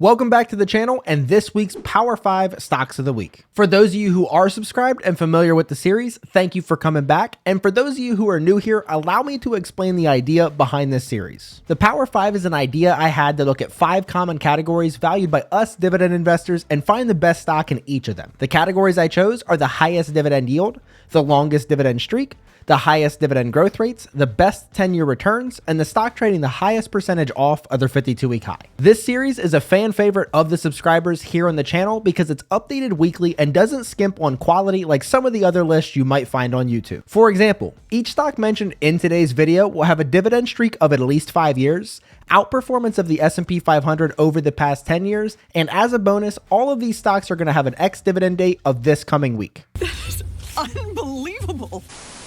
Welcome back to the channel and this week's Power 5 Stocks of the Week. For those of you who are subscribed and familiar with the series, thank you for coming back. And for those of you who are new here, allow me to explain the idea behind this series. The Power 5 is an idea I had to look at 5 common categories valued by us dividend investors and find the best stock in each of them. The categories I chose are the highest dividend yield, the longest dividend streak, the highest dividend growth rates, the best 10-year returns, and the stock trading the highest percentage off of their 52-week high. This series is a fan favorite of the subscribers here on the channel because it's updated weekly and doesn't skimp on quality like some of the other lists you might find on YouTube. For example, each stock mentioned in today's video will have a dividend streak of at least 5 years, outperformance of the S&P 500 over the past 10 years, and as a bonus, all of these stocks are going to have an ex-dividend date of this coming week. That is unbelievable.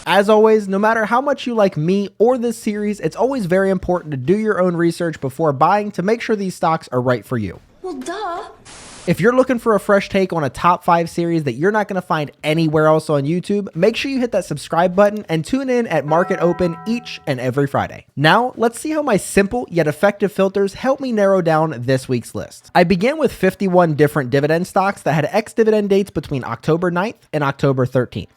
As always, no matter how much you like me or this series, it's always very important to do your own research before buying to make sure these stocks are right for you. Well, duh. If you're looking for a fresh take on a top 5 series that you're not going to find anywhere else on YouTube, make sure you hit that subscribe button and tune in at market open each and every Friday. Now, let's see how my simple yet effective filters help me narrow down this week's list. I began with 51 different dividend stocks that had ex-dividend dates between October 9th and October 13th.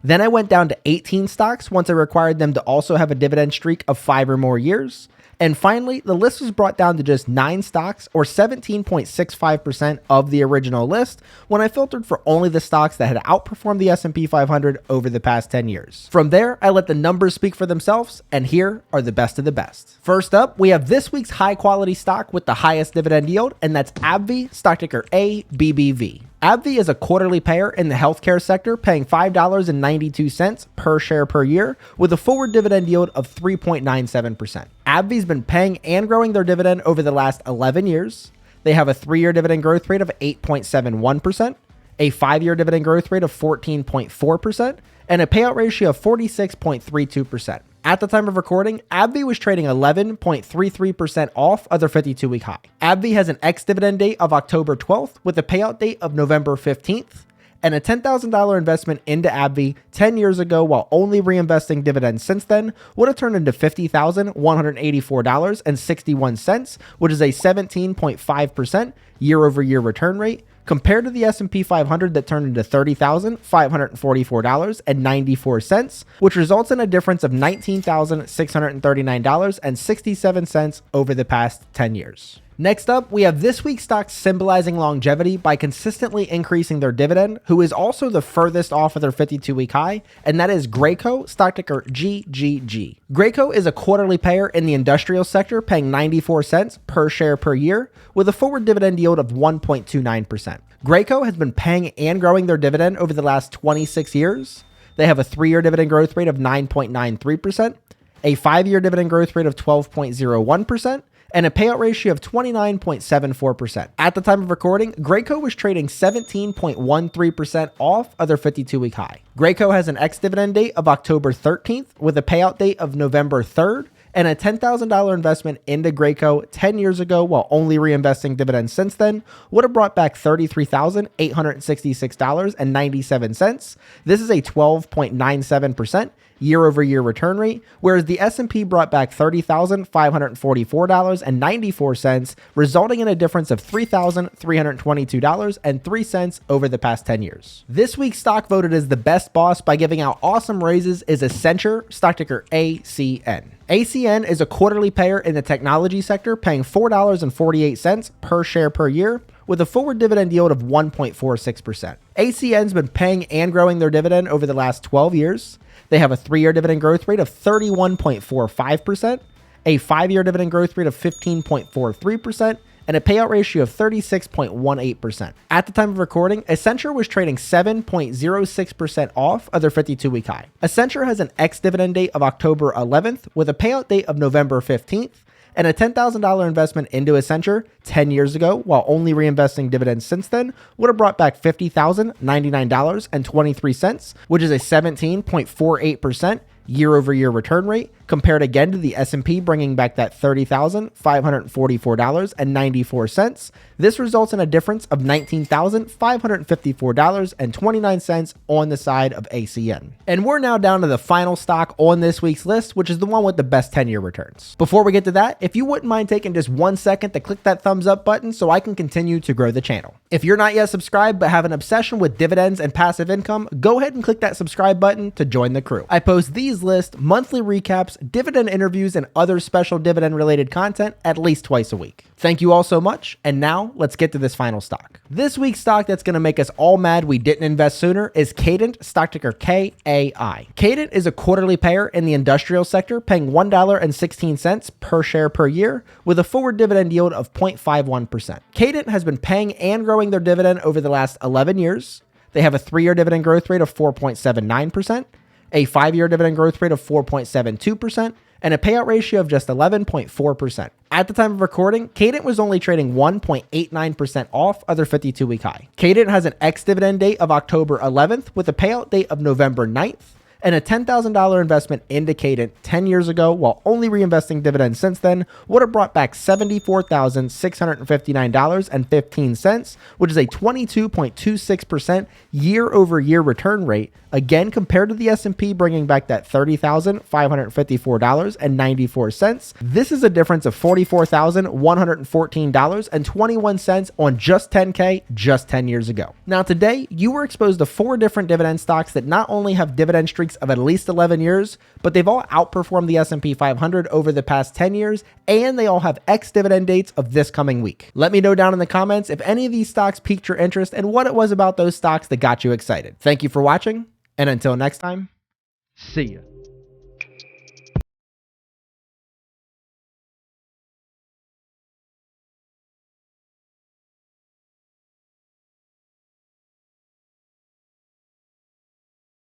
Then I went down to 18 stocks once I required them to also have a dividend streak of 5 or more years. And finally, the list was brought down to just 9 stocks or 17.65% of the original list when I filtered for only the stocks that had outperformed the S&P 500 over the past 10 years. From there, I let the numbers speak for themselves, and here are the best of the best. First up, we have this week's high quality stock with the highest dividend yield, and that's AbbVie, stock ticker ABBV. AbbVie is a quarterly payer in the healthcare sector, paying $5.92 per share per year with a forward dividend yield of 3.97%. AbbVie's been paying and growing their dividend over the last 11 years. They have a 3-year dividend growth rate of 8.71%, a 5-year dividend growth rate of 14.4%, and a payout ratio of 46.32%. At the time of recording, AbbVie was trading 11.33% off of their 52-week high. AbbVie has an ex-dividend date of October 12th with a payout date of November 15th, and a $10,000 investment into AbbVie 10 years ago while only reinvesting dividends since then would have turned into $50,184.61, which is a 17.5% year-over-year return rate, compared to the S&P 500 that turned into $30,544.94, which results in a difference of $19,639.67 over the past 10 years. Next up, we have this week's stocks symbolizing longevity by consistently increasing their dividend, who is also the furthest off of their 52-week high, and that is Graco, stock ticker GGG. Graco is a quarterly payer in the industrial sector, paying 94 cents per share per year, with a forward dividend yield of 1.29%. Graco has been paying and growing their dividend over the last 26 years. They have a 3-year dividend growth rate of 9.93%, a 5-year dividend growth rate of 12.01%, and a payout ratio of 29.74%. At the time of recording, Graco was trading 17.13% off of their 52-week high. Graco has an ex-dividend date of October 13th with a payout date of November 3rd, and a $10,000 investment into Graco 10 years ago while only reinvesting dividends since then would have brought back $33,866.97. This is a 12.97% year-over-year return rate, whereas the S&P brought back $30,544.94, resulting in a difference of $3,322.03 over the past 10 years. This week's stock voted as the best boss by giving out awesome raises is Accenture, stock ticker ACN. ACN is a quarterly payer in the technology sector, paying $4.48 per share per year, with a forward dividend yield of 1.46%. ACN's been paying and growing their dividend over the last 12 years. They have a 3-year dividend growth rate of 31.45%, a 5-year dividend growth rate of 15.43%, and a payout ratio of 36.18%. At the time of recording, Accenture was trading 7.06% off of their 52-week high. Accenture has an ex-dividend date of October 11th with a payout date of November 15th, and a $10,000 investment into Accenture 10 years ago while only reinvesting dividends since then would have brought back $50,099.23, which is a 17.48% year-over-year return rate, compared again to the S&P bringing back that $30,544.94. This results in a difference of $19,554.29 on the side of ACN. And we're now down to the final stock on this week's list, which is the one with the best 10-year returns. Before we get to that, if you wouldn't mind taking just 1 second to click that thumbs up button so I can continue to grow the channel. If you're not yet subscribed but have an obsession with dividends and passive income, go ahead and click that subscribe button to join the crew. I post these lists, monthly recaps, dividend interviews, and other special dividend related content at least twice a week. Thank you all so much, and now let's get to this final stock. This week's stock that's going to make us all mad we didn't invest sooner is Cadent, stock ticker KAI. Cadent is a quarterly payer in the industrial sector, paying $1.16 per share per year with a forward dividend yield of 0.51%. Cadent has been paying and growing their dividend over the last 11 years. They have a 3-year dividend growth rate of 4.79%, a 5-year dividend growth rate of 4.72%, and a payout ratio of just 11.4%. At the time of recording, Cadent was only trading 1.89% off of their 52-week high. Cadent has an ex-dividend date of October 11th with a payout date of November 9th, and a $10,000 investment into Cadent 10 years ago while only reinvesting dividends since then would have brought back $74,659.15, which is a 22.26% year-over-year return rate, again compared to the S&P bringing back that $30,554.94. This is a difference of $44,114.21 on just 10K just 10 years ago. Now today, you were exposed to 4 different dividend stocks that not only have dividend streaks of at least 11 years, but they've all outperformed the S&P 500 over the past 10 years, and they all have ex-dividend dates of this coming week. Let me know down in the comments if any of these stocks piqued your interest and what it was about those stocks that got you excited. Thank you for watching, and until next time, see ya.